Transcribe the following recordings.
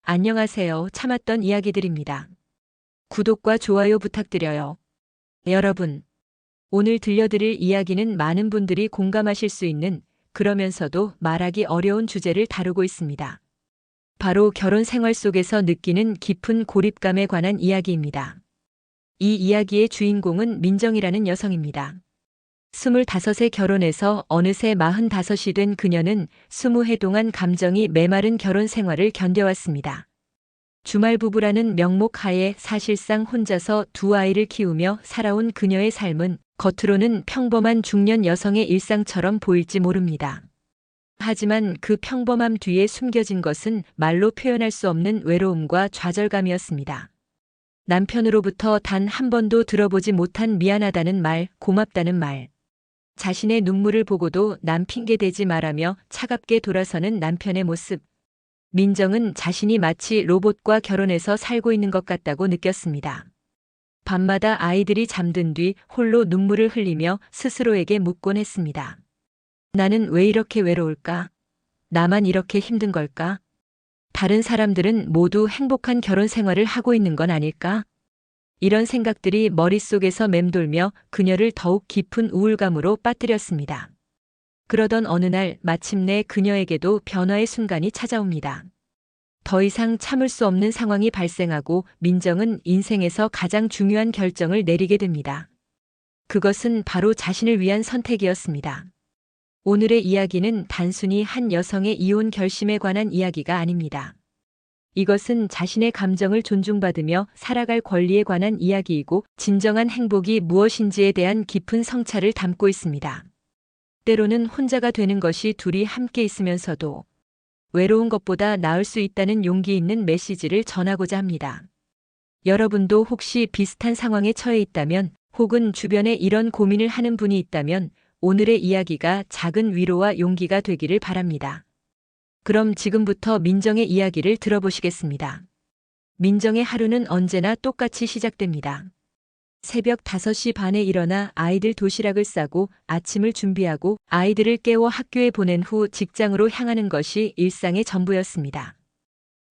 안녕하세요. 참았던 이야기들입니다. 구독과 좋아요 부탁드려요. 여러분, 오늘 들려드릴 이야기는 많은 분들이 공감하실 수 있는 그러면서도 말하기 어려운 주제를 다루고 있습니다. 바로 결혼 생활 속에서 느끼는 깊은 고립감에 관한 이야기입니다. 이 이야기의 주인공은 민정이라는 여성입니다. 25세 결혼해서 어느새 45이 된 그녀는 20해 동안 감정이 메마른 결혼 생활을 견뎌왔습니다. 주말 부부라는 명목 하에 사실상 혼자서 두 아이를 키우며 살아온 그녀의 삶은 겉으로는 평범한 중년 여성의 일상처럼 보일지 모릅니다. 하지만 그 평범함 뒤에 숨겨진 것은 말로 표현할 수 없는 외로움과 좌절감이었습니다. 남편으로부터 단 한 번도 들어보지 못한 미안하다는 말, 고맙다는 말. 자신의 눈물을 보고도 남 핑계대지 말라며 차갑게 돌아서는 남편의 모습. 민정은 자신이 마치 로봇과 결혼해서 살고 있는 것 같다고 느꼈습니다. 밤마다 아이들이 잠든 뒤 홀로 눈물을 흘리며 스스로에게 묻곤 했습니다. 나는 왜 이렇게 외로울까? 나만 이렇게 힘든 걸까? 다른 사람들은 모두 행복한 결혼 생활을 하고 있는 건 아닐까? 이런 생각들이 머릿속에서 맴돌며 그녀를 더욱 깊은 우울감으로 빠뜨렸습니다. 그러던 어느 날 마침내 그녀에게도 변화의 순간이 찾아옵니다. 더 이상 참을 수 없는 상황이 발생하고 민정은 인생에서 가장 중요한 결정을 내리게 됩니다. 그것은 바로 자신을 위한 선택이었습니다. 오늘의 이야기는 단순히 한 여성의 이혼 결심에 관한 이야기가 아닙니다. 이것은 자신의 감정을 존중받으며 살아갈 권리에 관한 이야기이고 진정한 행복이 무엇인지에 대한 깊은 성찰을 담고 있습니다. 때로는 혼자가 되는 것이 둘이 함께 있으면서도 외로운 것보다 나을 수 있다는 용기 있는 메시지를 전하고자 합니다. 여러분도 혹시 비슷한 상황에 처해 있다면 혹은 주변에 이런 고민을 하는 분이 있다면 오늘의 이야기가 작은 위로와 용기가 되기를 바랍니다. 그럼 지금부터 민정의 이야기를 들어보시겠습니다. 민정의 하루는 언제나 똑같이 시작됩니다. 새벽 5시 반에 일어나 아이들 도시락을 싸고 아침을 준비하고 아이들을 깨워 학교에 보낸 후 직장으로 향하는 것이 일상의 전부였습니다.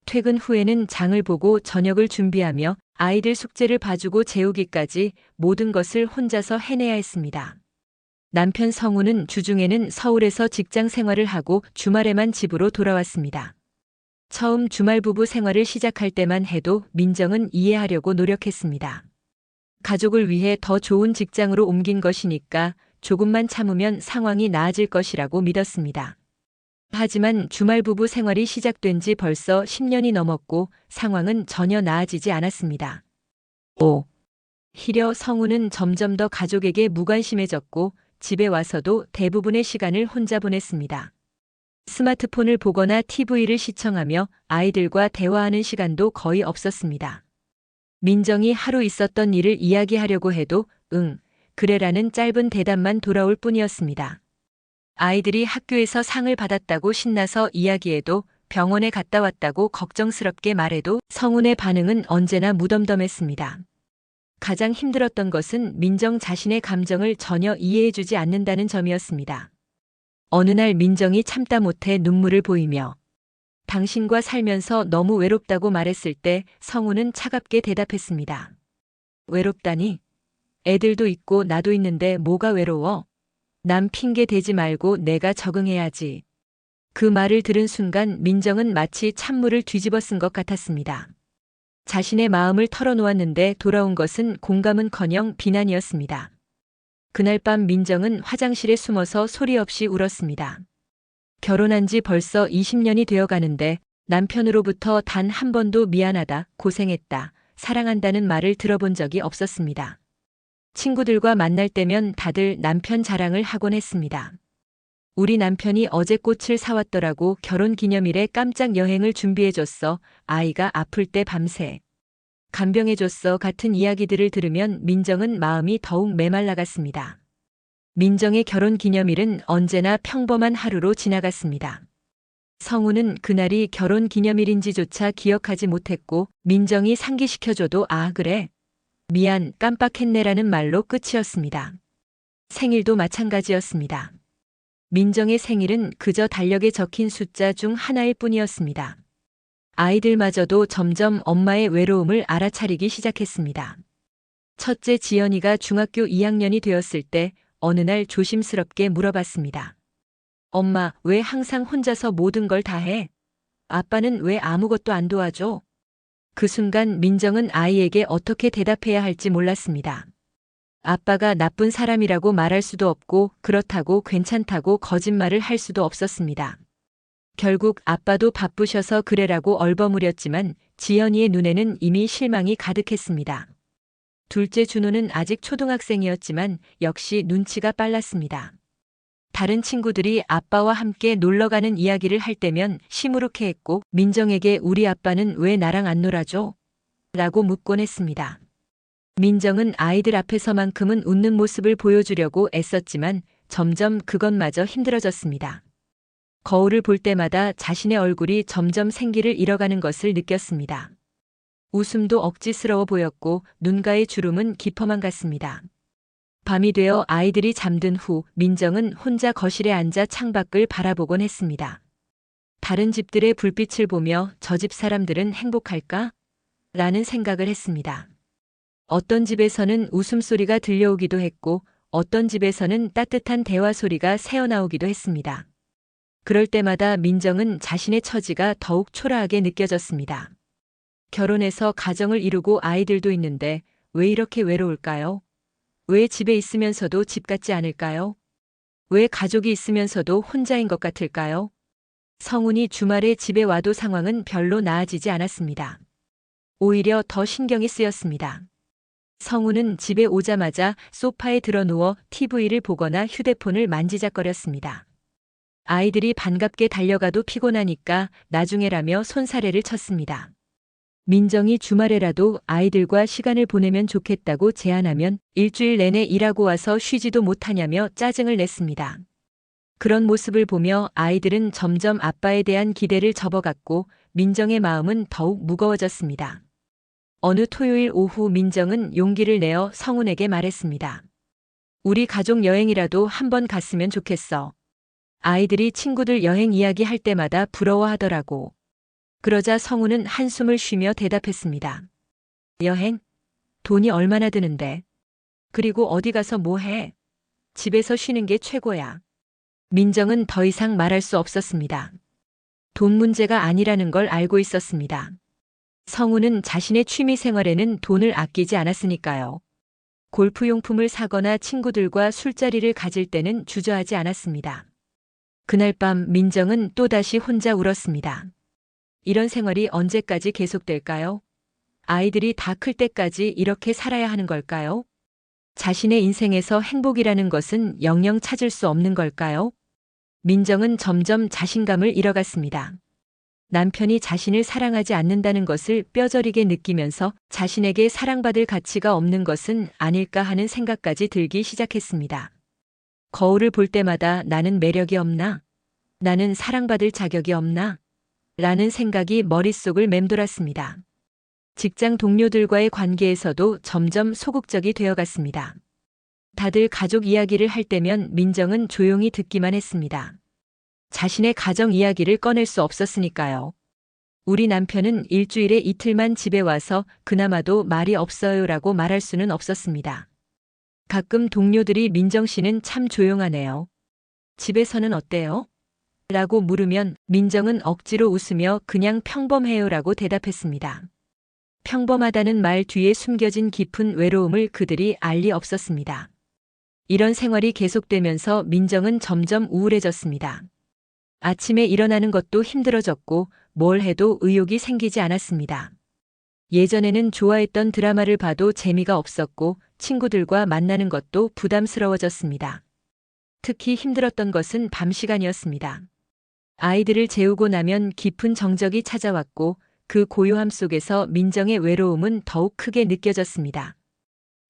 퇴근 후에는 장을 보고 저녁을 준비하며 아이들 숙제를 봐주고 재우기까지 모든 것을 혼자서 해내야 했습니다. 남편 성우는 주중에는 서울에서 직장 생활을 하고 주말에만 집으로 돌아왔습니다. 처음 주말 부부 생활을 시작할 때만 해도 민정은 이해하려고 노력했습니다. 가족을 위해 더 좋은 직장으로 옮긴 것이니까 조금만 참으면 상황이 나아질 것이라고 믿었습니다. 하지만 주말 부부 생활이 시작된 지 벌써 10년이 넘었고 상황은 전혀 나아지지 않았습니다. 오히려 성우는 점점 더 가족에게 무관심해졌고 집에 와서도 대부분의 시간을 혼자 보냈습니다. 스마트폰을 보거나 TV를 시청하며 아이들과 대화하는 시간도 거의 없었습니다. 민정이 하루 있었던 일을 이야기하려고 해도 응, 그래라는 짧은 대답만 돌아올 뿐이었습니다. 아이들이 학교에서 상을 받았다고 신나서 이야기해도 병원에 갔다 왔다고 걱정스럽게 말해도 성운의 반응은 언제나 무덤덤했습니다. 가장 힘들었던 것은 민정 자신의 감정을 전혀 이해해주지 않는다는 점이었습니다. 어느 날 민정이 참다 못해 눈물을 보이며 당신과 살면서 너무 외롭다고 말했을 때 성우는 차갑게 대답했습니다. 외롭다니? 애들도 있고 나도 있는데 뭐가 외로워? 남 핑계 대지 말고 내가 적응해야지. 그 말을 들은 순간 민정은 마치 찬물을 뒤집어 쓴 것 같았습니다. 자신의 마음을 털어놓았는데 돌아온 것은 공감은커녕 비난이었습니다. 그날 밤 민정은 화장실에 숨어서 소리 없이 울었습니다. 결혼한 지 벌써 20년이 되어 가는데 남편으로부터 단 한 번도 미안하다, 고생했다, 사랑한다는 말을 들어본 적이 없었습니다. 친구들과 만날 때면 다들 남편 자랑을 하곤 했습니다. 우리 남편이 어제 꽃을 사왔더라고. 결혼 기념일에 깜짝 여행을 준비해줬어. 아이가 아플 때 밤새 간병해줬어. 같은 이야기들을 들으면 민정은 마음이 더욱 메말라갔습니다. 민정의 결혼 기념일은 언제나 평범한 하루로 지나갔습니다. 성우는 그날이 결혼 기념일인지조차 기억하지 못했고 민정이 상기시켜줘도 아 그래? 미안 깜빡했네라는 말로 끝이었습니다. 생일도 마찬가지였습니다. 민정의 생일은 그저 달력에 적힌 숫자 중 하나일 뿐이었습니다. 아이들마저도 점점 엄마의 외로움을 알아차리기 시작했습니다. 첫째 지연이가 중학교 2학년이 되었을 때 어느 날 조심스럽게 물어봤습니다. 엄마, 왜 항상 혼자서 모든 걸 다 해? 아빠는 왜 아무것도 안 도와줘? 그 순간 민정은 아이에게 어떻게 대답해야 할지 몰랐습니다. 아빠가 나쁜 사람이라고 말할 수도 없고 그렇다고 괜찮다고 거짓말을 할 수도 없었습니다. 결국 아빠도 바쁘셔서 그래라고 얼버무렸지만 지연이의 눈에는 이미 실망이 가득했습니다. 둘째 준호는 아직 초등학생이었지만 역시 눈치가 빨랐습니다. 다른 친구들이 아빠와 함께 놀러가는 이야기를 할 때면 시무룩해했고 민정에게 우리 아빠는 왜 나랑 안 놀아줘? 라고 묻곤 했습니다. 민정은 아이들 앞에서만큼은 웃는 모습을 보여주려고 애썼지만 점점 그것마저 힘들어졌습니다. 거울을 볼 때마다 자신의 얼굴이 점점 생기를 잃어가는 것을 느꼈습니다. 웃음도 억지스러워 보였고 눈가의 주름은 깊어만 갔습니다. 밤이 되어 아이들이 잠든 후 민정은 혼자 거실에 앉아 창밖을 바라보곤 했습니다. 다른 집들의 불빛을 보며 저 집 사람들은 행복할까? 라는 생각을 했습니다. 어떤 집에서는 웃음소리가 들려오기도 했고 어떤 집에서는 따뜻한 대화 소리가 새어나오기도 했습니다. 그럴 때마다 민정은 자신의 처지가 더욱 초라하게 느껴졌습니다. 결혼해서 가정을 이루고 아이들도 있는데 왜 이렇게 외로울까요? 왜 집에 있으면서도 집 같지 않을까요? 왜 가족이 있으면서도 혼자인 것 같을까요? 성훈이 주말에 집에 와도 상황은 별로 나아지지 않았습니다. 오히려 더 신경이 쓰였습니다. 성훈은 집에 오자마자 소파에 드러누워 TV를 보거나 휴대폰을 만지작거렸습니다. 아이들이 반갑게 달려가도 피곤하니까 나중에라며 손사래를 쳤습니다. 민정이 주말에라도 아이들과 시간을 보내면 좋겠다고 제안하면 일주일 내내 일하고 와서 쉬지도 못하냐며 짜증을 냈습니다. 그런 모습을 보며 아이들은 점점 아빠에 대한 기대를 접어갔고 민정의 마음은 더욱 무거워졌습니다. 어느 토요일 오후 민정은 용기를 내어 성훈에게 말했습니다. 우리 가족 여행이라도 한번 갔으면 좋겠어. 아이들이 친구들 여행 이야기할 때마다 부러워하더라고. 그러자 성훈은 한숨을 쉬며 대답했습니다. 여행? 돈이 얼마나 드는데? 그리고 어디 가서 뭐 해? 집에서 쉬는 게 최고야. 민정은 더 이상 말할 수 없었습니다. 돈 문제가 아니라는 걸 알고 있었습니다. 성훈은 자신의 취미 생활에는 돈을 아끼지 않았으니까요. 골프용품을 사거나 친구들과 술자리를 가질 때는 주저하지 않았습니다. 그날 밤 민정은 또다시 혼자 울었습니다. 이런 생활이 언제까지 계속될까요? 아이들이 다 클 때까지 이렇게 살아야 하는 걸까요? 자신의 인생에서 행복이라는 것은 영영 찾을 수 없는 걸까요? 민정은 점점 자신감을 잃어갔습니다. 남편이 자신을 사랑하지 않는다는 것을 뼈저리게 느끼면서 자신에게 사랑받을 가치가 없는 것은 아닐까 하는 생각까지 들기 시작했습니다. 거울을 볼 때마다 나는 매력이 없나? 나는 사랑받을 자격이 없나? 라는 생각이 머릿속을 맴돌았습니다. 직장 동료들과의 관계에서도 점점 소극적이 되어갔습니다. 다들 가족 이야기를 할 때면 민정은 조용히 듣기만 했습니다. 자신의 가정 이야기를 꺼낼 수 없었으니까요. 우리 남편은 일주일에 이틀만 집에 와서 그나마도 말이 없어요라고 말할 수는 없었습니다. 가끔 동료들이 민정 씨는 참 조용하네요. 집에서는 어때요? 라고 물으면 민정은 억지로 웃으며 그냥 평범해요라고 대답했습니다. 평범하다는 말 뒤에 숨겨진 깊은 외로움을 그들이 알 리 없었습니다. 이런 생활이 계속되면서 민정은 점점 우울해졌습니다. 아침에 일어나는 것도 힘들어졌고 뭘 해도 의욕이 생기지 않았습니다. 예전에는 좋아했던 드라마를 봐도 재미가 없었고 친구들과 만나는 것도 부담스러워졌습니다. 특히 힘들었던 것은 밤 시간이었습니다. 아이들을 재우고 나면 깊은 정적이 찾아왔고 그 고요함 속에서 민정의 외로움은 더욱 크게 느껴졌습니다.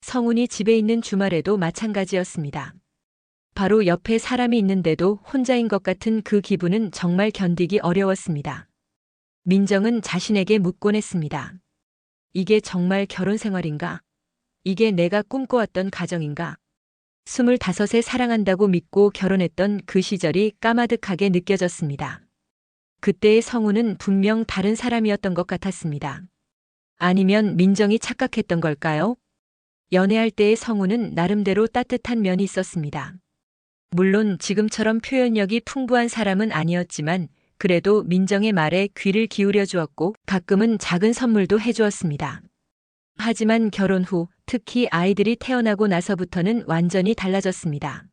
성훈이 집에 있는 주말에도 마찬가지였습니다. 바로 옆에 사람이 있는데도 혼자인 것 같은 그 기분은 정말 견디기 어려웠습니다. 민정은 자신에게 묻곤 했습니다. 이게 정말 결혼 생활인가? 이게 내가 꿈꿔왔던 가정인가? 25에 사랑한다고 믿고 결혼했던 그 시절이 까마득하게 느껴졌습니다. 그때의 성우는 분명 다른 사람이었던 것 같았습니다. 아니면 민정이 착각했던 걸까요? 연애할 때의 성우는 나름대로 따뜻한 면이 있었습니다. 물론 지금처럼 표현력이 풍부한 사람은 아니었지만 그래도 민정의 말에 귀를 기울여 주었고 가끔은 작은 선물도 해주었습니다. 하지만 결혼 후 특히 아이들이 태어나고 나서부터는 완전히 달라졌습니다.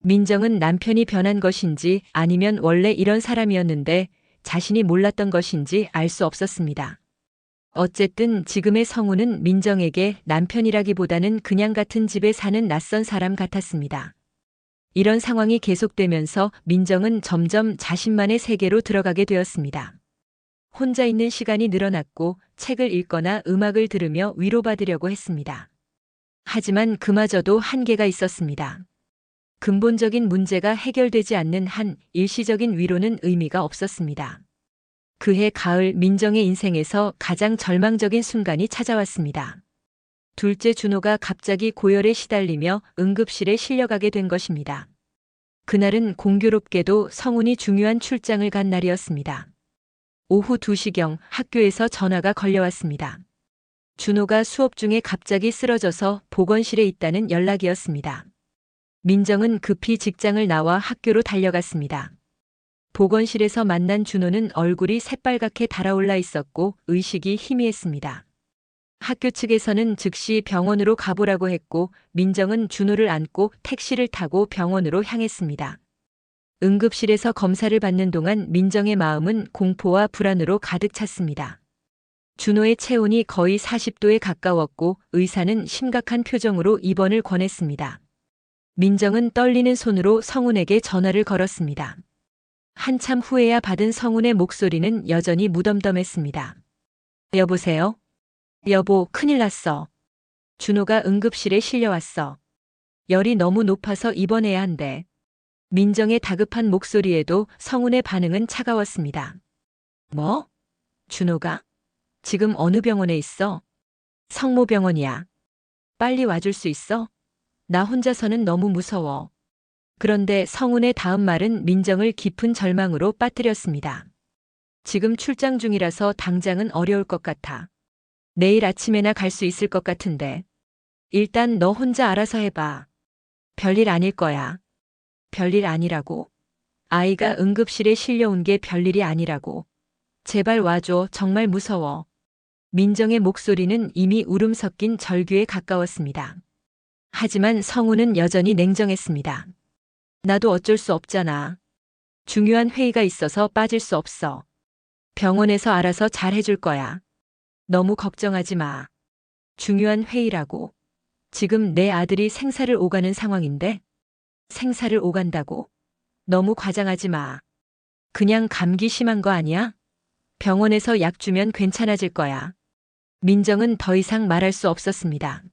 민정은 남편이 변한 것인지 아니면 원래 이런 사람이었는데 자신이 몰랐던 것인지 알 수 없었습니다. 어쨌든 지금의 성우는 민정에게 남편이라기보다는 그냥 같은 집에 사는 낯선 사람 같았습니다. 이런 상황이 계속되면서 민정은 점점 자신만의 세계로 들어가게 되었습니다. 혼자 있는 시간이 늘어났고 책을 읽거나 음악을 들으며 위로받으려고 했습니다. 하지만 그마저도 한계가 있었습니다. 근본적인 문제가 해결되지 않는 한 일시적인 위로는 의미가 없었습니다. 그해 가을 민정의 인생에서 가장 절망적인 순간이 찾아왔습니다. 둘째 준호가 갑자기 고열에 시달리며 응급실에 실려가게 된 것입니다. 그날은 공교롭게도 성훈이 중요한 출장을 간 날이었습니다. 오후 2시경 학교에서 전화가 걸려왔습니다. 준호가 수업 중에 갑자기 쓰러져서 보건실에 있다는 연락이었습니다. 민정은 급히 직장을 나와 학교로 달려갔습니다. 보건실에서 만난 준호는 얼굴이 새빨갛게 달아올라 있었고 의식이 희미했습니다. 학교 측에서는 즉시 병원으로 가보라고 했고 민정은 준호를 안고 택시를 타고 병원으로 향했습니다. 응급실에서 검사를 받는 동안 민정의 마음은 공포와 불안으로 가득 찼습니다. 준호의 체온이 거의 40도에 가까웠고 의사는 심각한 표정으로 입원을 권했습니다. 민정은 떨리는 손으로 성훈에게 전화를 걸었습니다. 한참 후에야 받은 성훈의 목소리는 여전히 무덤덤했습니다. 여보세요? 여보, 큰일 났어. 준호가 응급실에 실려왔어. 열이 너무 높아서 입원해야 한대. 민정의 다급한 목소리에도 성훈의 반응은 차가웠습니다. 뭐? 준호가? 지금 어느 병원에 있어? 성모병원이야. 빨리 와줄 수 있어? 나 혼자서는 너무 무서워. 그런데 성훈의 다음 말은 민정을 깊은 절망으로 빠뜨렸습니다. 지금 출장 중이라서 당장은 어려울 것 같아. 내일 아침에나 갈 수 있을 것 같은데. 일단 너 혼자 알아서 해봐. 별일 아닐 거야. 별일 아니라고? 아이가 응급실에 실려온 게 별일이 아니라고. 제발 와줘. 정말 무서워. 민정의 목소리는 이미 울음 섞인 절규에 가까웠습니다. 하지만 성훈은 여전히 냉정했습니다. 나도 어쩔 수 없잖아. 중요한 회의가 있어서 빠질 수 없어. 병원에서 알아서 잘 해줄 거야. 너무 걱정하지 마. 중요한 회의라고. 지금 내 아들이 생사를 오가는 상황인데? 생사를 오간다고? 너무 과장하지 마. 그냥 감기 심한 거 아니야? 병원에서 약 주면 괜찮아질 거야. 민정은 더 이상 말할 수 없었습니다.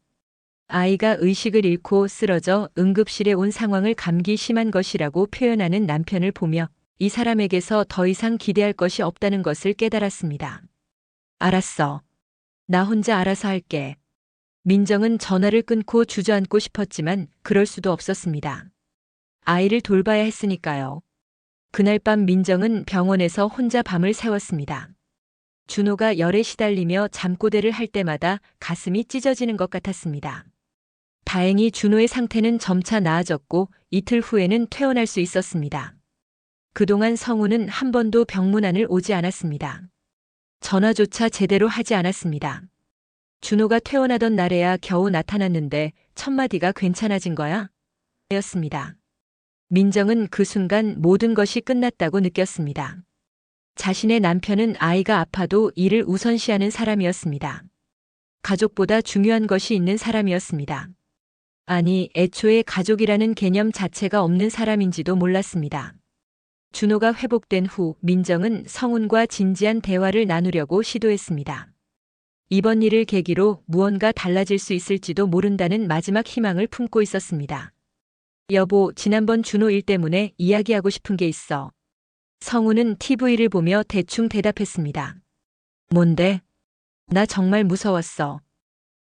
아이가 의식을 잃고 쓰러져 응급실에 온 상황을 감기 심한 것이라고 표현하는 남편을 보며 이 사람에게서 더 이상 기대할 것이 없다는 것을 깨달았습니다. 알았어. 나 혼자 알아서 할게. 민정은 전화를 끊고 주저앉고 싶었지만 그럴 수도 없었습니다. 아이를 돌봐야 했으니까요. 그날 밤 민정은 병원에서 혼자 밤을 새웠습니다. 준호가 열에 시달리며 잠꼬대를 할 때마다 가슴이 찢어지는 것 같았습니다. 다행히 준호의 상태는 점차 나아졌고 이틀 후에는 퇴원할 수 있었습니다. 그동안 성우는 한 번도 병문안을 오지 않았습니다. 전화조차 제대로 하지 않았습니다. 준호가 퇴원하던 날에야 겨우 나타났는데 첫마디가 괜찮아진 거야? 였습니다. 민정은 그 순간 모든 것이 끝났다고 느꼈습니다. 자신의 남편은 아이가 아파도 이를 우선시하는 사람이었습니다. 가족보다 중요한 것이 있는 사람이었습니다. 아니, 애초에 가족이라는 개념 자체가 없는 사람인지도 몰랐습니다. 준호가 회복된 후 민정은 성훈과 진지한 대화를 나누려고 시도했습니다. 이번 일을 계기로 무언가 달라질 수 있을지도 모른다는 마지막 희망을 품고 있었습니다. 여보, 지난번 준호 일 때문에 이야기하고 싶은 게 있어. 성훈은 TV를 보며 대충 대답했습니다. 뭔데? 나 정말 무서웠어.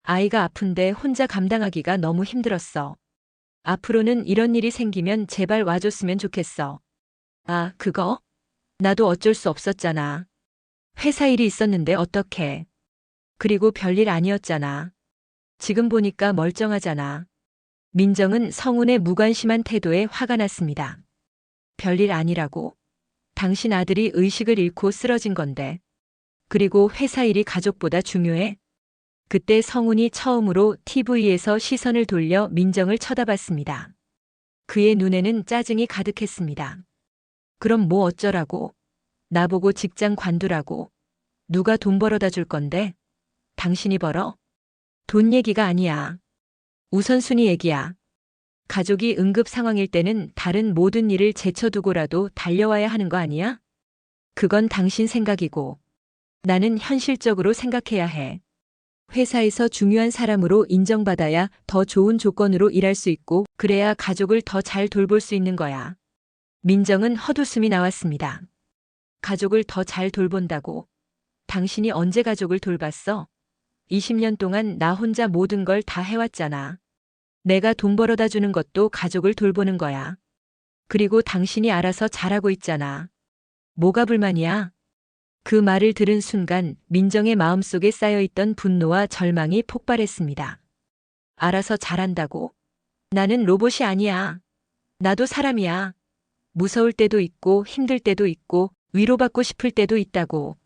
아이가 아픈데 혼자 감당하기가 너무 힘들었어. 앞으로는 이런 일이 생기면 제발 와줬으면 좋겠어. 아, 그거? 나도 어쩔 수 없었잖아. 회사 일이 있었는데 어떡해. 그리고 별일 아니었잖아. 지금 보니까 멀쩡하잖아. 민정은 성훈의 무관심한 태도에 화가 났습니다. 별일 아니라고. 당신 아들이 의식을 잃고 쓰러진 건데. 그리고 회사 일이 가족보다 중요해? 그때 성훈이 처음으로 TV에서 시선을 돌려 민정을 쳐다봤습니다. 그의 눈에는 짜증이 가득했습니다. 그럼 뭐 어쩌라고? 나보고 직장 관두라고. 누가 돈 벌어다 줄 건데? 당신이 벌어? 돈 얘기가 아니야. 우선순위 얘기야. 가족이 응급 상황일 때는 다른 모든 일을 제쳐두고라도 달려와야 하는 거 아니야? 그건 당신 생각이고 나는 현실적으로 생각해야 해. 회사에서 중요한 사람으로 인정받아야 더 좋은 조건으로 일할 수 있고 그래야 가족을 더 잘 돌볼 수 있는 거야. 민정은 헛웃음이 나왔습니다. 가족을 더 잘 돌본다고? 당신이 언제 가족을 돌봤어? 20년 동안 나 혼자 모든 걸 다 해왔잖아. 내가 돈 벌어다 주는 것도 가족을 돌보는 거야. 그리고 당신이 알아서 잘하고 있잖아. 뭐가 불만이야? 그 말을 들은 순간 민정의 마음속에 쌓여있던 분노와 절망이 폭발했습니다. 알아서 잘한다고? 나는 로봇이 아니야. 나도 사람이야. 무서울 때도 있고 힘들 때도 있고 위로받고 싶을 때도 있다고.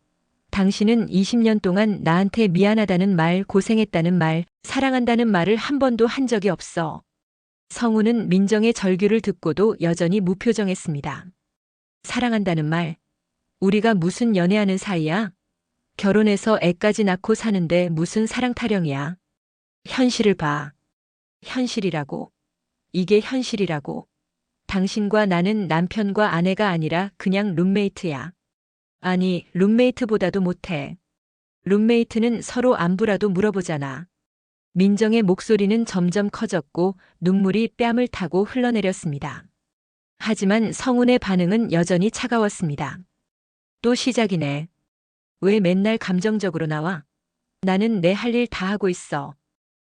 당신은 20년 동안 나한테 미안하다는 말, 고생했다는 말, 사랑한다는 말을 한 번도 한 적이 없어. 성우는 민정의 절규를 듣고도 여전히 무표정했습니다. 사랑한다는 말. 우리가 무슨 연애하는 사이야? 결혼해서 애까지 낳고 사는데 무슨 사랑 타령이야? 현실을 봐. 현실이라고. 이게 현실이라고. 당신과 나는 남편과 아내가 아니라 그냥 룸메이트야. 아니, 룸메이트보다도 못해. 룸메이트는 서로 안부라도 물어보잖아. 민정의 목소리는 점점 커졌고 눈물이 뺨을 타고 흘러내렸습니다. 하지만 성훈의 반응은 여전히 차가웠습니다. 또 시작이네. 왜 맨날 감정적으로 나와? 나는 내 할 일 다 하고 있어.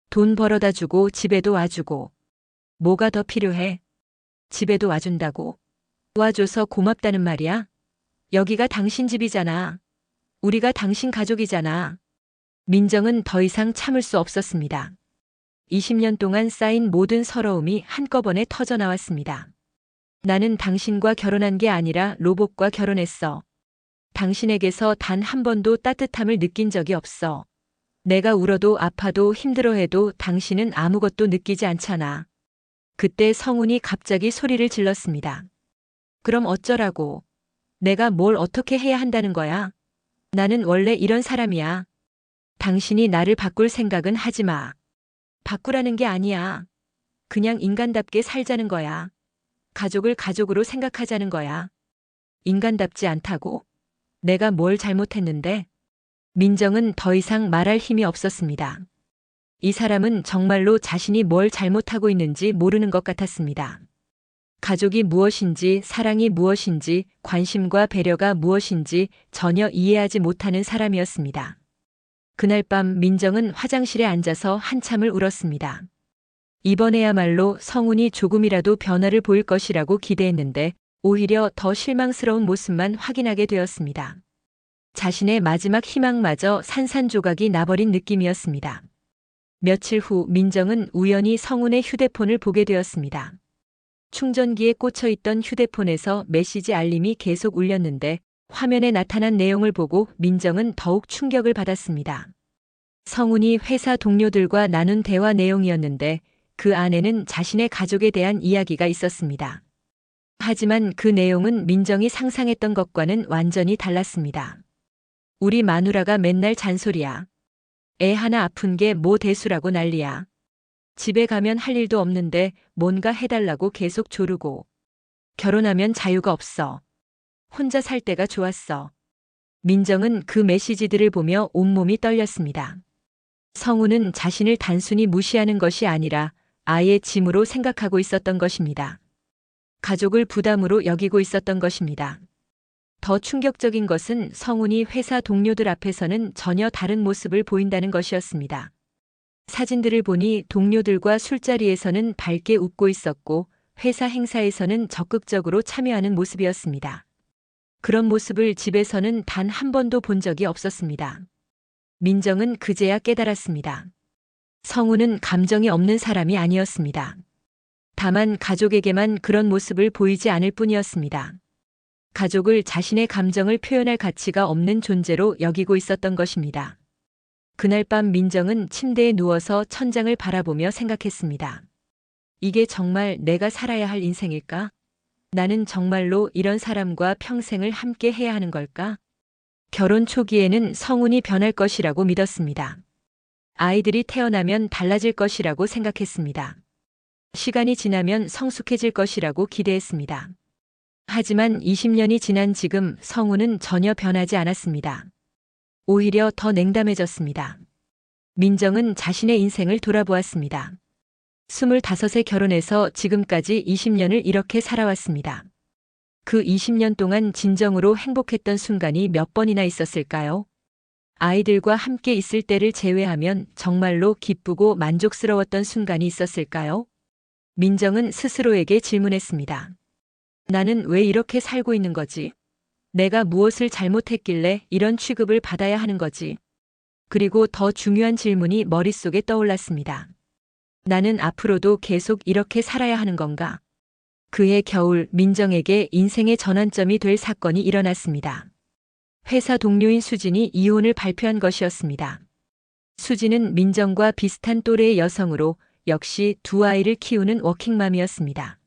돈 벌어다 주고 집에도 와주고. 뭐가 더 필요해? 집에도 와준다고. 와줘서 고맙다는 말이야? 여기가 당신 집이잖아. 우리가 당신 가족이잖아. 민정은 더 이상 참을 수 없었습니다. 20년 동안 쌓인 모든 서러움이 한꺼번에 터져 나왔습니다. 나는 당신과 결혼한 게 아니라 로봇과 결혼했어. 당신에게서 단 한 번도 따뜻함을 느낀 적이 없어. 내가 울어도 아파도 힘들어해도 당신은 아무것도 느끼지 않잖아. 그때 성훈이 갑자기 소리를 질렀습니다. 그럼 어쩌라고? 내가 뭘 어떻게 해야 한다는 거야? 나는 원래 이런 사람이야. 당신이 나를 바꿀 생각은 하지 마. 바꾸라는 게 아니야. 그냥 인간답게 살자는 거야. 가족을 가족으로 생각하자는 거야. 인간답지 않다고? 내가 뭘 잘못했는데? 민정은 더 이상 말할 힘이 없었습니다. 이 사람은 정말로 자신이 뭘 잘못하고 있는지 모르는 것 같았습니다. 가족이 무엇인지, 사랑이 무엇인지, 관심과 배려가 무엇인지 전혀 이해하지 못하는 사람이었습니다. 그날 밤 민정은 화장실에 앉아서 한참을 울었습니다. 이번에야말로 성훈이 조금이라도 변화를 보일 것이라고 기대했는데 오히려 더 실망스러운 모습만 확인하게 되었습니다. 자신의 마지막 희망마저 산산조각이 나버린 느낌이었습니다. 며칠 후 민정은 우연히 성훈의 휴대폰을 보게 되었습니다. 충전기에 꽂혀 있던 휴대폰에서 메시지 알림이 계속 울렸는데 화면에 나타난 내용을 보고 민정은 더욱 충격을 받았습니다. 성훈이 회사 동료들과 나눈 대화 내용이었는데 그 안에는 자신의 가족에 대한 이야기가 있었습니다. 하지만 그 내용은 민정이 상상했던 것과는 완전히 달랐습니다. 우리 마누라가 맨날 잔소리야. 애 하나 아픈 게 뭐 대수라고 난리야. 집에 가면 할 일도 없는데 뭔가 해달라고 계속 조르고. 결혼하면 자유가 없어. 혼자 살 때가 좋았어. 민정은 그 메시지들을 보며 온몸이 떨렸습니다. 성훈은 자신을 단순히 무시하는 것이 아니라 아예 짐으로 생각하고 있었던 것입니다. 가족을 부담으로 여기고 있었던 것입니다. 더 충격적인 것은 성훈이 회사 동료들 앞에서는 전혀 다른 모습을 보인다는 것이었습니다. 사진들을 보니 동료들과 술자리에서는 밝게 웃고 있었고 회사 행사에서는 적극적으로 참여하는 모습이었습니다. 그런 모습을 집에서는 단 한 번도 본 적이 없었습니다. 민정은 그제야 깨달았습니다. 성우는 감정이 없는 사람이 아니었습니다. 다만 가족에게만 그런 모습을 보이지 않을 뿐이었습니다. 가족을 자신의 감정을 표현할 가치가 없는 존재로 여기고 있었던 것입니다. 그날 밤 민정은 침대에 누워서 천장을 바라보며 생각했습니다. 이게 정말 내가 살아야 할 인생일까? 나는 정말로 이런 사람과 평생을 함께 해야 하는 걸까? 결혼 초기에는 성운이 변할 것이라고 믿었습니다. 아이들이 태어나면 달라질 것이라고 생각했습니다. 시간이 지나면 성숙해질 것이라고 기대했습니다. 하지만 20년이 지난 지금 성운은 전혀 변하지 않았습니다. 오히려 더 냉담해졌습니다. 민정은 자신의 인생을 돌아보았습니다. 25세 결혼해서 지금까지 20년을 이렇게 살아왔습니다. 그 20년 동안 진정으로 행복했던 순간이 몇 번이나 있었을까요? 아이들과 함께 있을 때를 제외하면 정말로 기쁘고 만족스러웠던 순간이 있었을까요? 민정은 스스로에게 질문했습니다. 나는 왜 이렇게 살고 있는 거지? 내가 무엇을 잘못했길래 이런 취급을 받아야 하는 거지? 그리고 더 중요한 질문이 머릿속에 떠올랐습니다. 나는 앞으로도 계속 이렇게 살아야 하는 건가? 그해 겨울 민정에게 인생의 전환점이 될 사건이 일어났습니다. 회사 동료인 수진이 이혼을 발표한 것이었습니다. 수진은 민정과 비슷한 또래의 여성으로 역시 두 아이를 키우는 워킹맘이었습니다.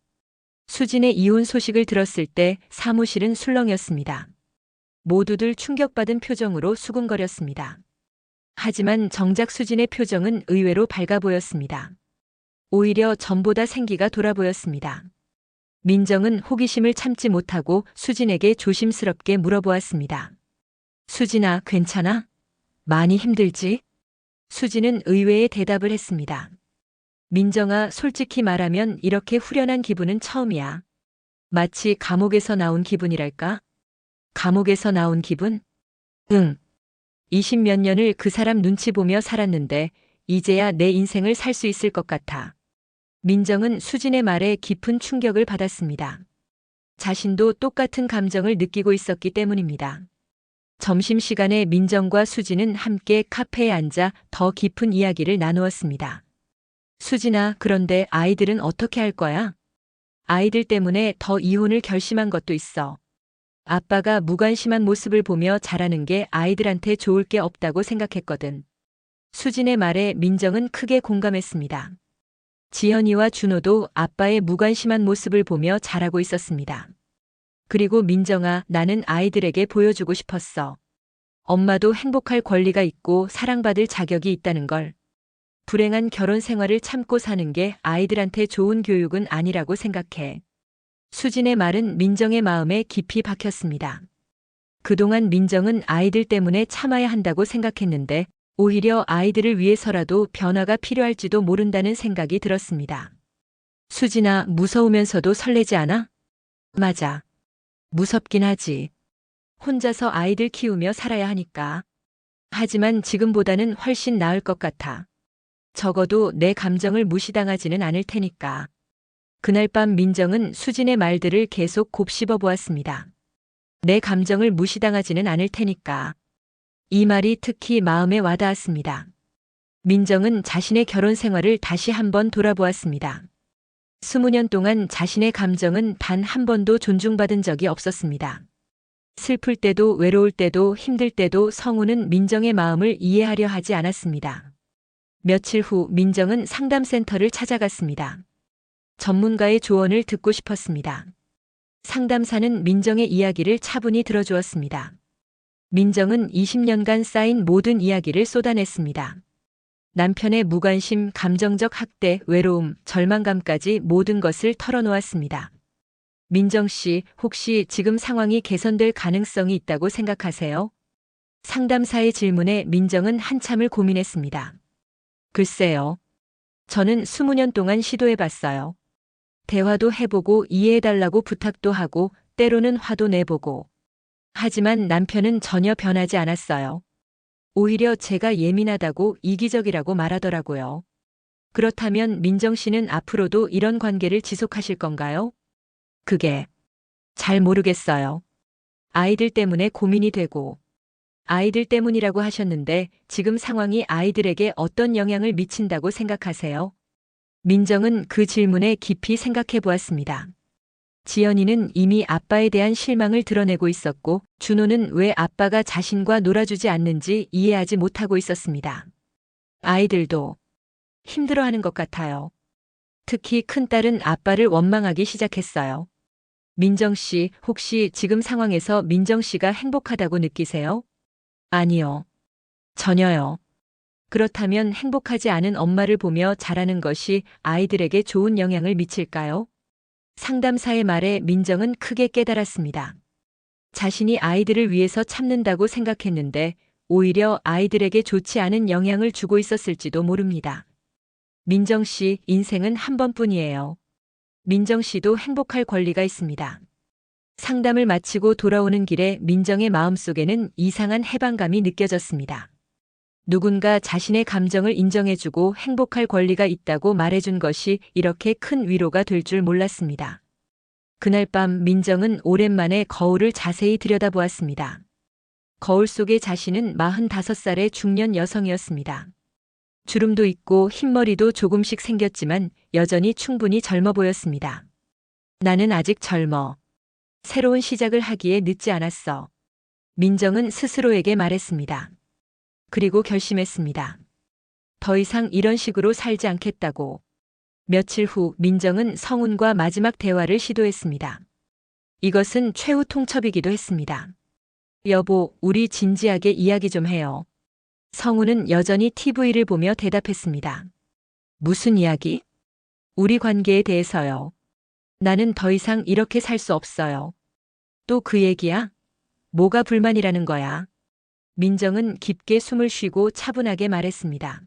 수진의 이혼 소식을 들었을 때 사무실은 술렁였습니다. 모두들 충격받은 표정으로 수군거렸습니다. 하지만 정작 수진의 표정은 의외로 밝아 보였습니다. 오히려 전보다 생기가 돌아 보였습니다. 민정은 호기심을 참지 못하고 수진에게 조심스럽게 물어보았습니다. 수진아, 괜찮아? 많이 힘들지? 수진은 의외의 대답을 했습니다. 민정아, 솔직히 말하면 이렇게 후련한 기분은 처음이야. 마치 감옥에서 나온 기분이랄까? 감옥에서 나온 기분? 응. 20몇 년을 그 사람 눈치 보며 살았는데 이제야 내 인생을 살 수 있을 것 같아. 민정은 수진의 말에 깊은 충격을 받았습니다. 자신도 똑같은 감정을 느끼고 있었기 때문입니다. 점심시간에 민정과 수진은 함께 카페에 앉아 더 깊은 이야기를 나누었습니다. 수진아, 그런데 아이들은 어떻게 할 거야? 아이들 때문에 더 이혼을 결심한 것도 있어. 아빠가 무관심한 모습을 보며 자라는 게 아이들한테 좋을 게 없다고 생각했거든. 수진의 말에 민정은 크게 공감했습니다. 지연이와 준호도 아빠의 무관심한 모습을 보며 자라고 있었습니다. 그리고 민정아, 나는 아이들에게 보여주고 싶었어. 엄마도 행복할 권리가 있고 사랑받을 자격이 있다는 걸. 불행한 결혼 생활을 참고 사는 게 아이들한테 좋은 교육은 아니라고 생각해. 수진의 말은 민정의 마음에 깊이 박혔습니다. 그동안 민정은 아이들 때문에 참아야 한다고 생각했는데 오히려 아이들을 위해서라도 변화가 필요할지도 모른다는 생각이 들었습니다. 수진아, 무서우면서도 설레지 않아? 맞아. 무섭긴 하지. 혼자서 아이들 키우며 살아야 하니까. 하지만 지금보다는 훨씬 나을 것 같아. 적어도 내 감정을 무시당하지는 않을 테니까. 그날 밤 민정은 수진의 말들을 계속 곱씹어 보았습니다. 내 감정을 무시당하지는 않을 테니까. 이 말이 특히 마음에 와닿았습니다. 민정은 자신의 결혼 생활을 다시 한번 돌아보았습니다. 20년 동안 자신의 감정은 단 한 번도 존중받은 적이 없었습니다. 슬플 때도 외로울 때도 힘들 때도 성우는 민정의 마음을 이해하려 하지 않았습니다. 며칠 후 민정은 상담센터를 찾아갔습니다. 전문가의 조언을 듣고 싶었습니다. 상담사는 민정의 이야기를 차분히 들어주었습니다. 민정은 20년간 쌓인 모든 이야기를 쏟아냈습니다. 남편의 무관심, 감정적 학대, 외로움, 절망감까지 모든 것을 털어놓았습니다. 민정 씨, 혹시 지금 상황이 개선될 가능성이 있다고 생각하세요? 상담사의 질문에 민정은 한참을 고민했습니다. 글쎄요. 저는 20년 동안 시도해봤어요. 대화도 해보고 이해해달라고 부탁도 하고 때로는 화도 내보고. 하지만 남편은 전혀 변하지 않았어요. 오히려 제가 예민하다고 이기적이라고 말하더라고요. 그렇다면 민정 씨는 앞으로도 이런 관계를 지속하실 건가요? 그게 잘 모르겠어요. 아이들 때문에 고민이 되고, 아이들 때문이라고 하셨는데 지금 상황이 아이들에게 어떤 영향을 미친다고 생각하세요? 민정은 그 질문에 깊이 생각해 보았습니다. 지연이는 이미 아빠에 대한 실망을 드러내고 있었고, 준호는 왜 아빠가 자신과 놀아주지 않는지 이해하지 못하고 있었습니다. 아이들도 힘들어하는 것 같아요. 특히 큰딸은 아빠를 원망하기 시작했어요. 민정 씨, 혹시 지금 상황에서 민정 씨가 행복하다고 느끼세요? 아니요. 전혀요. 그렇다면 행복하지 않은 엄마를 보며 자라는 것이 아이들에게 좋은 영향을 미칠까요? 상담사의 말에 민정은 크게 깨달았습니다. 자신이 아이들을 위해서 참는다고 생각했는데 오히려 아이들에게 좋지 않은 영향을 주고 있었을지도 모릅니다. 민정 씨, 인생은 한 번뿐이에요. 민정 씨도 행복할 권리가 있습니다. 상담을 마치고 돌아오는 길에 민정의 마음속에는 이상한 해방감이 느껴졌습니다. 누군가 자신의 감정을 인정해주고 행복할 권리가 있다고 말해준 것이 이렇게 큰 위로가 될 줄 몰랐습니다. 그날 밤 민정은 오랜만에 거울을 자세히 들여다보았습니다. 거울 속의 자신은 45살의 중년 여성이었습니다. 주름도 있고 흰머리도 조금씩 생겼지만 여전히 충분히 젊어 보였습니다. 나는 아직 젊어. 새로운 시작을 하기에 늦지 않았어. 민정은 스스로에게 말했습니다. 그리고 결심했습니다. 더 이상 이런 식으로 살지 않겠다고. 며칠 후 민정은 성훈과 마지막 대화를 시도했습니다. 이것은 최후 통첩이기도 했습니다. 여보, 우리 진지하게 이야기 좀 해요. 성훈은 여전히 TV를 보며 대답했습니다. 무슨 이야기? 우리 관계에 대해서요. 나는 더 이상 이렇게 살 수 없어요. 또 그 얘기야? 뭐가 불만이라는 거야? 민정은 깊게 숨을 쉬고 차분하게 말했습니다.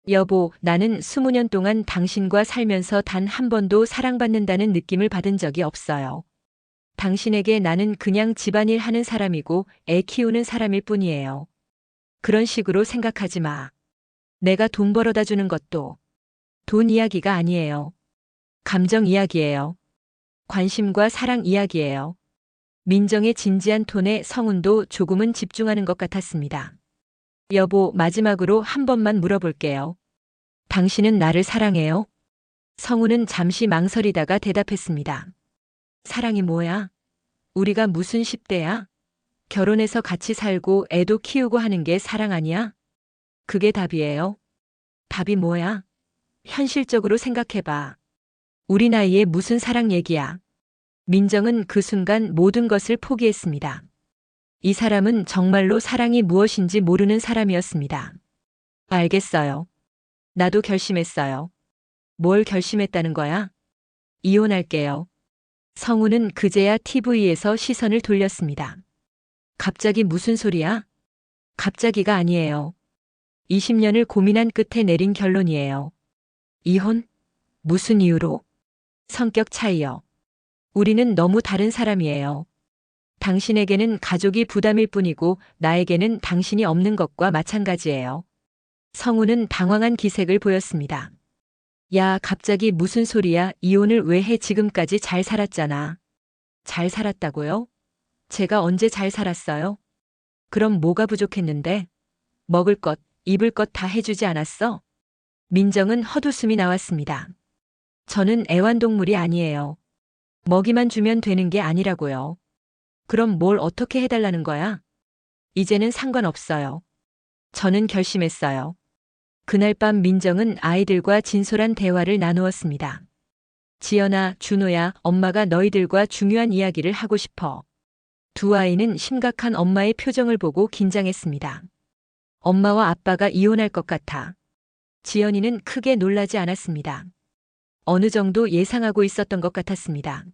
여보, 나는 20년 동안 당신과 살면서 단 한 번도 사랑받는다는 느낌을 받은 적이 없어요. 당신에게 나는 그냥 집안일 하는 사람이고 애 키우는 사람일 뿐이에요. 그런 식으로 생각하지 마. 내가 돈 벌어다 주는 것도 돈 이야기가 아니에요. 감정 이야기예요. 관심과 사랑 이야기예요. 민정의 진지한 톤에 성훈도 조금은 집중하는 것 같았습니다. 여보, 마지막으로 한 번만 물어볼게요. 당신은 나를 사랑해요? 성훈은 잠시 망설이다가 대답했습니다. 사랑이 뭐야? 우리가 무슨 10대야? 결혼해서 같이 살고 애도 키우고 하는 게 사랑 아니야? 그게 답이에요. 답이 뭐야? 현실적으로 생각해봐. 우리 나이에 무슨 사랑 얘기야? 민정은 그 순간 모든 것을 포기했습니다. 이 사람은 정말로 사랑이 무엇인지 모르는 사람이었습니다. 알겠어요. 나도 결심했어요. 뭘 결심했다는 거야? 이혼할게요. 성우는 그제야 TV에서 시선을 돌렸습니다. 갑자기 무슨 소리야? 갑자기가 아니에요. 20년을 고민한 끝에 내린 결론이에요. 이혼? 무슨 이유로? 성격 차이요. 우리는 너무 다른 사람이에요. 당신에게는 가족이 부담일 뿐이고 나에게는 당신이 없는 것과 마찬가지예요. 성우는 당황한 기색을 보였습니다. 야, 갑자기 무슨 소리야? 이혼을 왜 해? 지금까지 잘 살았잖아. 잘 살았다고요? 제가 언제 잘 살았어요? 그럼 뭐가 부족했는데? 먹을 것, 입을 것 다 해주지 않았어? 민정은 헛웃음이 나왔습니다. 저는 애완동물이 아니에요. 먹이만 주면 되는 게 아니라고요. 그럼 뭘 어떻게 해달라는 거야? 이제는 상관없어요. 저는 결심했어요. 그날 밤 민정은 아이들과 진솔한 대화를 나누었습니다. 지연아, 준호야, 엄마가 너희들과 중요한 이야기를 하고 싶어. 두 아이는 심각한 엄마의 표정을 보고 긴장했습니다. 엄마와 아빠가 이혼할 것 같아. 지연이는 크게 놀라지 않았습니다. 어느 정도 예상하고 있었던 것 같았습니다.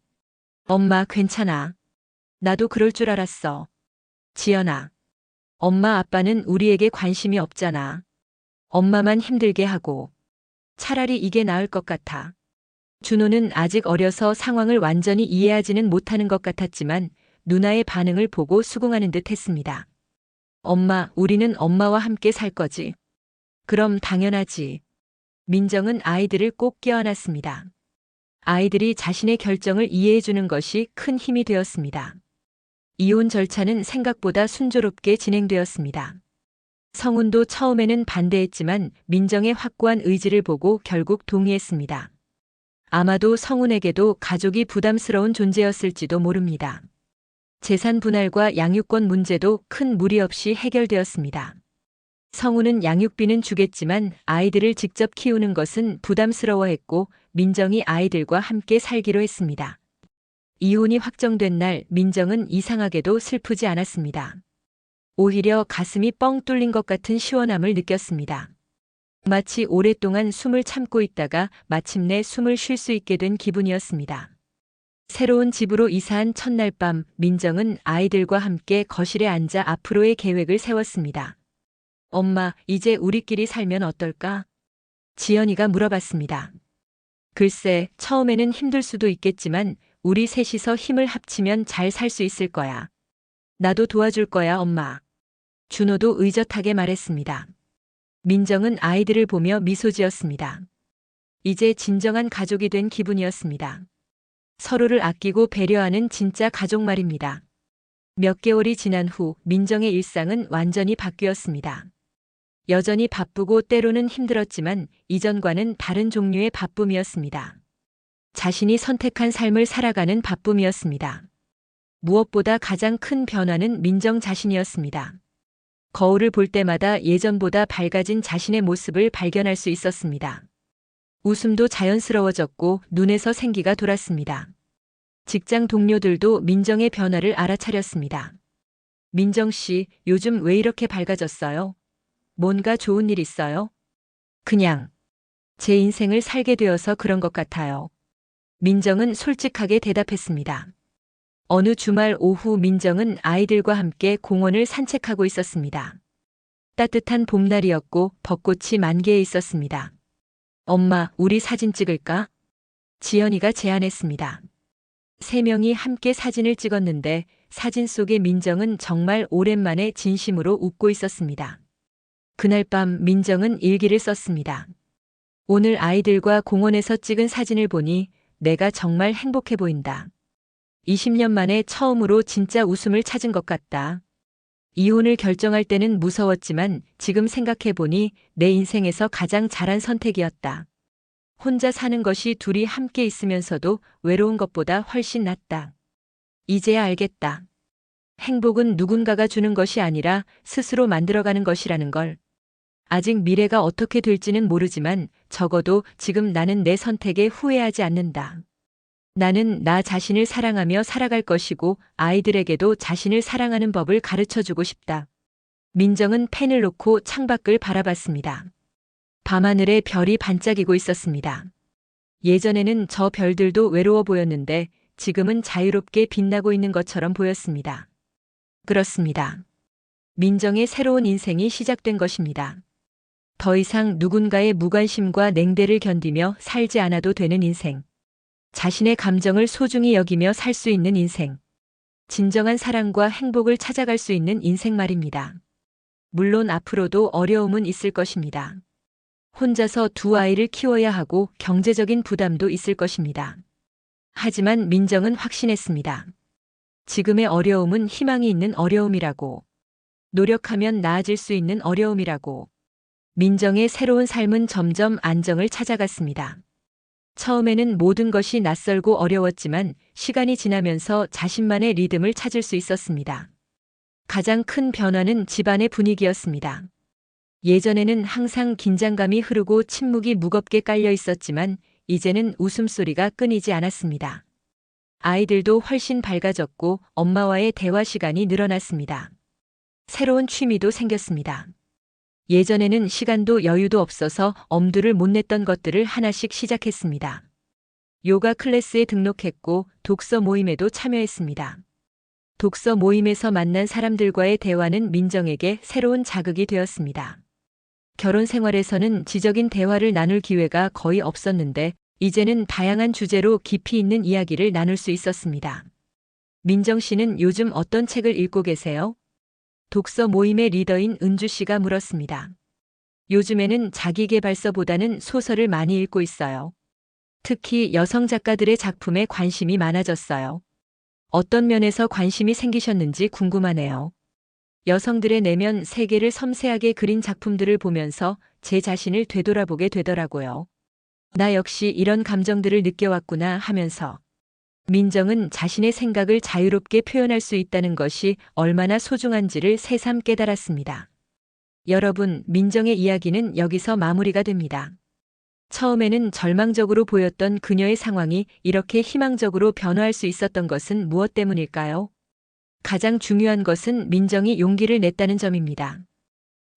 엄마, 괜찮아. 나도 그럴 줄 알았어. 지연아. 엄마 아빠는 우리에게 관심이 없잖아. 엄마만 힘들게 하고. 차라리 이게 나을 것 같아. 준호는 아직 어려서 상황을 완전히 이해하지는 못하는 것 같았지만 누나의 반응을 보고 수긍하는 듯 했습니다. 엄마, 우리는 엄마와 함께 살 거지. 그럼 당연하지. 민정은 아이들을 꼭 껴안았습니다. 아이들이 자신의 결정을 이해해주는 것이 큰 힘이 되었습니다. 이혼 절차는 생각보다 순조롭게 진행되었습니다. 성훈도 처음에는 반대했지만 민정의 확고한 의지를 보고 결국 동의했습니다. 아마도 성훈에게도 가족이 부담스러운 존재였을지도 모릅니다. 재산 분할과 양육권 문제도 큰 무리 없이 해결되었습니다. 성훈은 양육비는 주겠지만 아이들을 직접 키우는 것은 부담스러워했고 민정이 아이들과 함께 살기로 했습니다. 이혼이 확정된 날 민정은 이상하게도 슬프지 않았습니다. 오히려 가슴이 뻥 뚫린 것 같은 시원함을 느꼈습니다. 마치 오랫동안 숨을 참고 있다가 마침내 숨을 쉴 수 있게 된 기분이었습니다. 새로운 집으로 이사한 첫날 밤 민정은 아이들과 함께 거실에 앉아 앞으로의 계획을 세웠습니다. 엄마, 이제 우리끼리 살면 어떨까? 지연이가 물어봤습니다. 글쎄, 처음에는 힘들 수도 있겠지만 우리 셋이서 힘을 합치면 잘 살 수 있을 거야. 나도 도와줄 거야, 엄마. 준호도 의젓하게 말했습니다. 민정은 아이들을 보며 미소 지었습니다. 이제 진정한 가족이 된 기분이었습니다. 서로를 아끼고 배려하는 진짜 가족 말입니다. 몇 개월이 지난 후 민정의 일상은 완전히 바뀌었습니다. 여전히 바쁘고 때로는 힘들었지만 이전과는 다른 종류의 바쁨이었습니다. 자신이 선택한 삶을 살아가는 바쁨이었습니다. 무엇보다 가장 큰 변화는 민정 자신이었습니다. 거울을 볼 때마다 예전보다 밝아진 자신의 모습을 발견할 수 있었습니다. 웃음도 자연스러워졌고 눈에서 생기가 돌았습니다. 직장 동료들도 민정의 변화를 알아차렸습니다. 민정 씨, 요즘 왜 이렇게 밝아졌어요? 뭔가 좋은 일 있어요? 그냥 제 인생을 살게 되어서 그런 것 같아요. 민정은 솔직하게 대답했습니다. 어느 주말 오후 민정은 아이들과 함께 공원을 산책하고 있었습니다. 따뜻한 봄날이었고 벚꽃이 만개해 있었습니다. 엄마, 우리 사진 찍을까? 지연이가 제안했습니다. 세 명이 함께 사진을 찍었는데 사진 속의 민정은 정말 오랜만에 진심으로 웃고 있었습니다. 그날 밤 민정은 일기를 썼습니다. 오늘 아이들과 공원에서 찍은 사진을 보니 내가 정말 행복해 보인다. 20년 만에 처음으로 진짜 웃음을 찾은 것 같다. 이혼을 결정할 때는 무서웠지만 지금 생각해보니 내 인생에서 가장 잘한 선택이었다. 혼자 사는 것이 둘이 함께 있으면서도 외로운 것보다 훨씬 낫다. 이제야 알겠다. 행복은 누군가가 주는 것이 아니라 스스로 만들어가는 것이라는 걸. 아직 미래가 어떻게 될지는 모르지만 적어도 지금 나는 내 선택에 후회하지 않는다. 나는 나 자신을 사랑하며 살아갈 것이고 아이들에게도 자신을 사랑하는 법을 가르쳐주고 싶다. 민정은 펜을 놓고 창밖을 바라봤습니다. 밤하늘에 별이 반짝이고 있었습니다. 예전에는 저 별들도 외로워 보였는데 지금은 자유롭게 빛나고 있는 것처럼 보였습니다. 그렇습니다. 민정의 새로운 인생이 시작된 것입니다. 더 이상 누군가의 무관심과 냉대를 견디며 살지 않아도 되는 인생. 자신의 감정을 소중히 여기며 살 수 있는 인생. 진정한 사랑과 행복을 찾아갈 수 있는 인생 말입니다. 물론 앞으로도 어려움은 있을 것입니다. 혼자서 두 아이를 키워야 하고 경제적인 부담도 있을 것입니다. 하지만 민정은 확신했습니다. 지금의 어려움은 희망이 있는 어려움이라고. 노력하면 나아질 수 있는 어려움이라고. 민정의 새로운 삶은 점점 안정을 찾아갔습니다. 처음에는 모든 것이 낯설고 어려웠지만 시간이 지나면서 자신만의 리듬을 찾을 수 있었습니다. 가장 큰 변화는 집안의 분위기였습니다. 예전에는 항상 긴장감이 흐르고 침묵이 무겁게 깔려 있었지만 이제는 웃음소리가 끊이지 않았습니다. 아이들도 훨씬 밝아졌고 엄마와의 대화 시간이 늘어났습니다. 새로운 취미도 생겼습니다. 예전에는 시간도 여유도 없어서 엄두를 못 냈던 것들을 하나씩 시작했습니다. 요가 클래스에 등록했고 독서 모임에도 참여했습니다. 독서 모임에서 만난 사람들과의 대화는 민정에게 새로운 자극이 되었습니다. 결혼 생활에서는 지적인 대화를 나눌 기회가 거의 없었는데 이제는 다양한 주제로 깊이 있는 이야기를 나눌 수 있었습니다. 민정 씨는 요즘 어떤 책을 읽고 계세요? 독서 모임의 리더인 은주 씨가 물었습니다. 요즘에는 자기계발서보다는 소설을 많이 읽고 있어요. 특히 여성 작가들의 작품에 관심이 많아졌어요. 어떤 면에서 관심이 생기셨는지 궁금하네요. 여성들의 내면 세계를 섬세하게 그린 작품들을 보면서 제 자신을 되돌아보게 되더라고요. 나 역시 이런 감정들을 느껴왔구나 하면서 민정은 자신의 생각을 자유롭게 표현할 수 있다는 것이 얼마나 소중한지를 새삼 깨달았습니다. 여러분, 민정의 이야기는 여기서 마무리가 됩니다. 처음에는 절망적으로 보였던 그녀의 상황이 이렇게 희망적으로 변화할 수 있었던 것은 무엇 때문일까요? 가장 중요한 것은 민정이 용기를 냈다는 점입니다.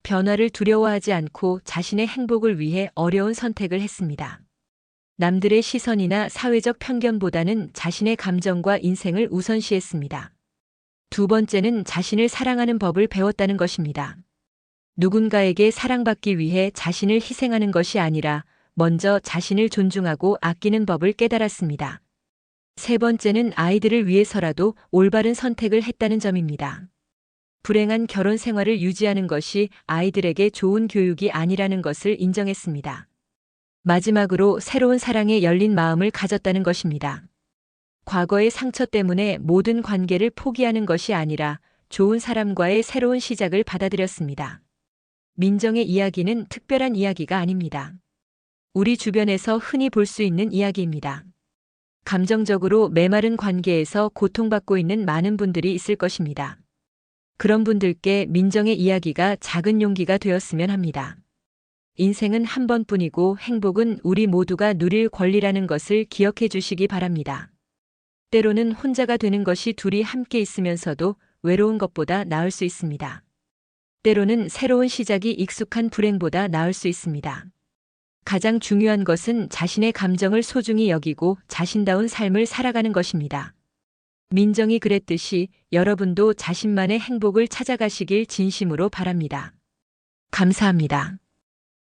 변화를 두려워하지 않고 자신의 행복을 위해 어려운 선택을 했습니다. 남들의 시선이나 사회적 편견보다는 자신의 감정과 인생을 우선시했습니다. 두 번째는 자신을 사랑하는 법을 배웠다는 것입니다. 누군가에게 사랑받기 위해 자신을 희생하는 것이 아니라 먼저 자신을 존중하고 아끼는 법을 깨달았습니다. 세 번째는 아이들을 위해서라도 올바른 선택을 했다는 점입니다. 불행한 결혼 생활을 유지하는 것이 아이들에게 좋은 교육이 아니라는 것을 인정했습니다. 마지막으로 새로운 사랑에 열린 마음을 가졌다는 것입니다. 과거의 상처 때문에 모든 관계를 포기하는 것이 아니라 좋은 사람과의 새로운 시작을 받아들였습니다. 민정의 이야기는 특별한 이야기가 아닙니다. 우리 주변에서 흔히 볼 수 있는 이야기입니다. 감정적으로 메마른 관계에서 고통받고 있는 많은 분들이 있을 것입니다. 그런 분들께 민정의 이야기가 작은 용기가 되었으면 합니다. 인생은 한 번뿐이고 행복은 우리 모두가 누릴 권리라는 것을 기억해 주시기 바랍니다. 때로는 혼자가 되는 것이 둘이 함께 있으면서도 외로운 것보다 나을 수 있습니다. 때로는 새로운 시작이 익숙한 불행보다 나을 수 있습니다. 가장 중요한 것은 자신의 감정을 소중히 여기고 자신다운 삶을 살아가는 것입니다. 민정이 그랬듯이 여러분도 자신만의 행복을 찾아가시길 진심으로 바랍니다. 감사합니다.